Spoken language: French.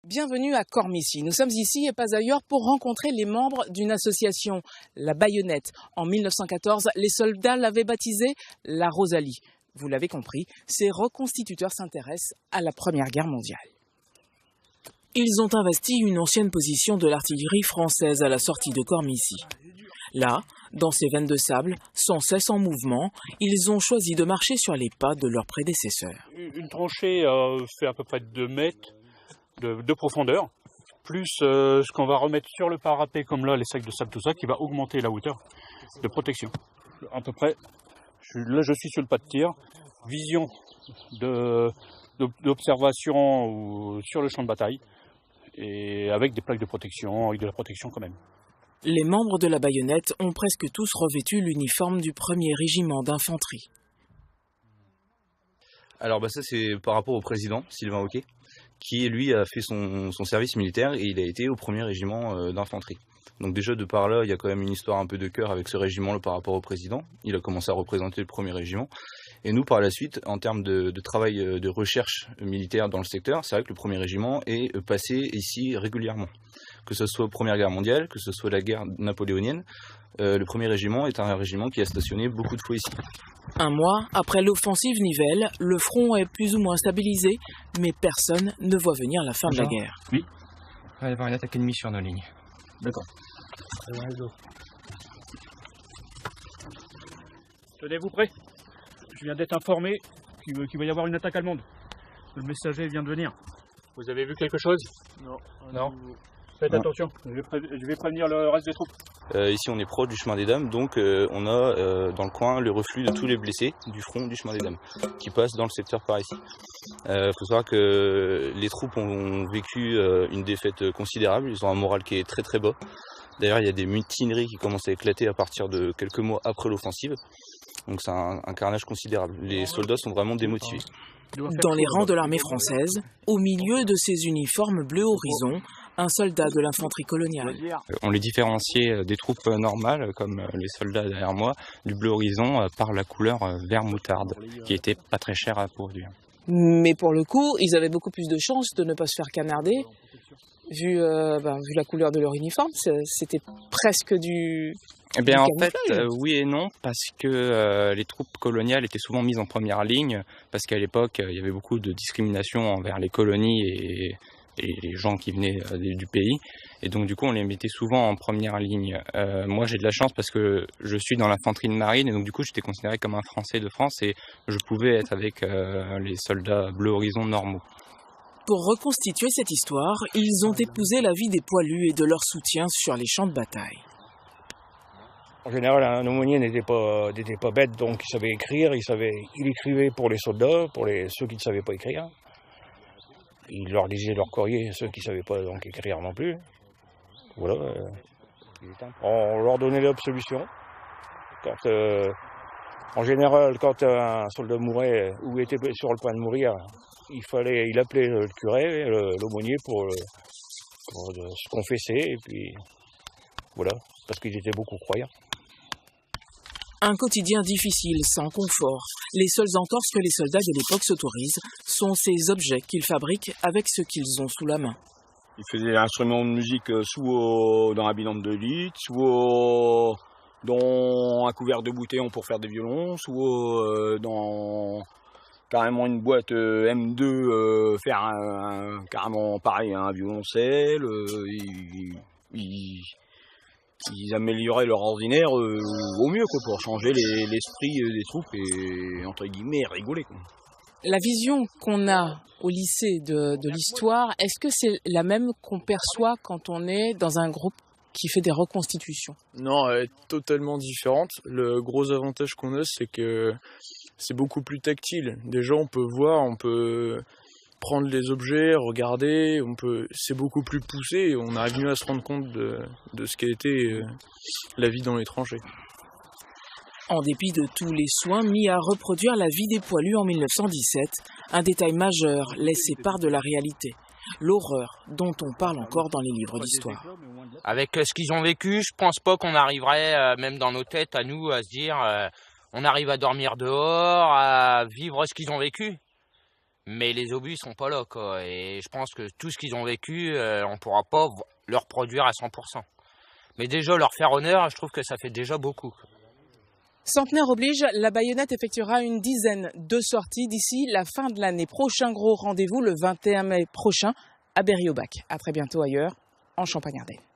Bienvenue à Cormicy. Nous sommes ici et pas ailleurs pour rencontrer les membres d'une association, la Baïonnette. En 1914, les soldats l'avaient baptisée la Rosalie. Vous l'avez compris, ces reconstituteurs s'intéressent à la Première Guerre mondiale. Ils ont investi une ancienne position de l'artillerie française à la sortie de Cormicy. Là, dans ces veines de sable, sans cesse en mouvement, ils ont choisi de marcher sur les pas de leurs prédécesseurs. Une tranchée fait à peu près 2 mètres de profondeur, plus ce qu'on va remettre sur le parapet, comme là, les sacs de sable, tout ça, qui va augmenter la hauteur de protection. À peu près, je suis sur le pas de tir, vision d'observation sur le champ de bataille, et avec des plaques de protection, avec de la protection quand même. Les membres de la Baïonnette ont presque tous revêtu l'uniforme du 1er régiment d'infanterie. Alors ça c'est par rapport au président Sylvain Auquet, qui lui a fait son service militaire et il a été au 1er régiment d'infanterie. Donc déjà de par là, il y a quand même une histoire un peu de cœur avec ce régiment-là par rapport au président. Il a commencé à représenter le 1er régiment. Et nous par la suite, en termes de travail de recherche militaire dans le secteur, c'est vrai que le 1er régiment est passé ici régulièrement. Que ce soit Première Guerre mondiale, que ce soit la guerre napoléonienne, le 1er régiment est un régiment qui a stationné beaucoup de fois ici. Un mois après l'offensive Nivelle, le front est plus ou moins stabilisé, mais personne ne voit venir la fin de la guerre. Oui. Il va y avoir une attaque ennemie sur nos lignes. D'accord. Tenez-vous prêts. Je viens d'être informé qu'il va y avoir une attaque allemande. Le messager vient de venir. Vous avez vu quelque chose? Non. Faites attention, je vais prévenir le reste des troupes. Ici on est proche du chemin des Dames, donc on a dans le coin le reflux de tous les blessés du front du chemin des Dames qui passent dans le secteur par ici. Faut savoir que les troupes ont vécu une défaite considérable, ils ont un moral qui est très très bas. D'ailleurs il y a des mutineries qui commencent à éclater à partir de quelques mois après l'offensive, donc c'est un carnage considérable. Les soldats sont vraiment démotivés. Dans les rangs de l'armée française, au milieu de ces uniformes bleu horizon, un soldat de l'infanterie coloniale. On les différenciait des troupes normales, comme les soldats derrière moi, du bleu horizon par la couleur vert moutarde, qui était pas très chère à produire. Mais pour le coup, ils avaient beaucoup plus de chances de ne pas se faire canarder. Vu la couleur de leur uniforme, c'était presque du... Eh bien, en fait, oui et non, parce que les troupes coloniales étaient souvent mises en première ligne, parce qu'à l'époque, il y avait beaucoup de discrimination envers les colonies et les gens qui venaient du pays. Et donc, du coup, on les mettait souvent en première ligne. Moi, j'ai de la chance parce que je suis dans l'infanterie de marine, et donc, du coup, j'étais considéré comme un Français de France, et je pouvais être avec les soldats bleu horizon normaux. Pour reconstituer cette histoire, ils ont épousé la vie des poilus et de leur soutien sur les champs de bataille. En général, un aumônier n'était pas bête, donc il savait écrire, il écrivait pour les soldats, pour ceux qui ne savaient pas écrire. Il leur lisait leur courrier, ceux qui ne savaient pas donc écrire non plus. Voilà. On leur donnait l'absolution. En général, quand un soldat mourait ou était sur le point de mourir, il appelait le curé, l'aumônier pour se confesser, et puis voilà, parce qu'ils étaient beaucoup croyants. Un quotidien difficile, sans confort. Les seules entorses que les soldats de l'époque s'autorisent sont ces objets qu'ils fabriquent avec ce qu'ils ont sous la main. Ils faisaient l'instrument de musique soit dans un bidon de 2 litres, soit dans un couvert de bouteillon pour faire des violons, soit dans carrément une boîte M2, faire carrément pareil, un violoncelle. Ils amélioraient leur ordinaire au mieux quoi, pour changer l'esprit des troupes et entre guillemets rigoler quoi. La vision qu'on a au lycée de l'histoire, est-ce que c'est la même qu'on perçoit quand on est dans un groupe qui fait des reconstitutions? Non, elle est totalement différente. Le gros avantage qu'on a, c'est que c'est beaucoup plus tactile. Déjà, on peut voir, on peut prendre les objets, regarder, c'est beaucoup plus poussé et on arrive mieux à se rendre compte de ce qu'a été la vie dans l'étranger. En dépit de tous les soins mis à reproduire la vie des poilus en 1917, un détail majeur laisse part de la réalité, l'horreur dont on parle encore dans les livres d'histoire. Avec ce qu'ils ont vécu, je pense pas qu'on arriverait, même dans nos têtes à nous, à se dire on arrive à dormir dehors, à vivre ce qu'ils ont vécu. Mais les obus sont pas là, quoi. Et je pense que tout ce qu'ils ont vécu, on pourra pas le reproduire à 100%. Mais déjà, leur faire honneur, je trouve que ça fait déjà beaucoup. Centenaire oblige, la baïonnette effectuera une dizaine de sorties d'ici la fin de l'année. Prochain gros rendez-vous le 21 mai prochain à Berry-au-Bac. À très bientôt ailleurs, en Champagne-Ardenne.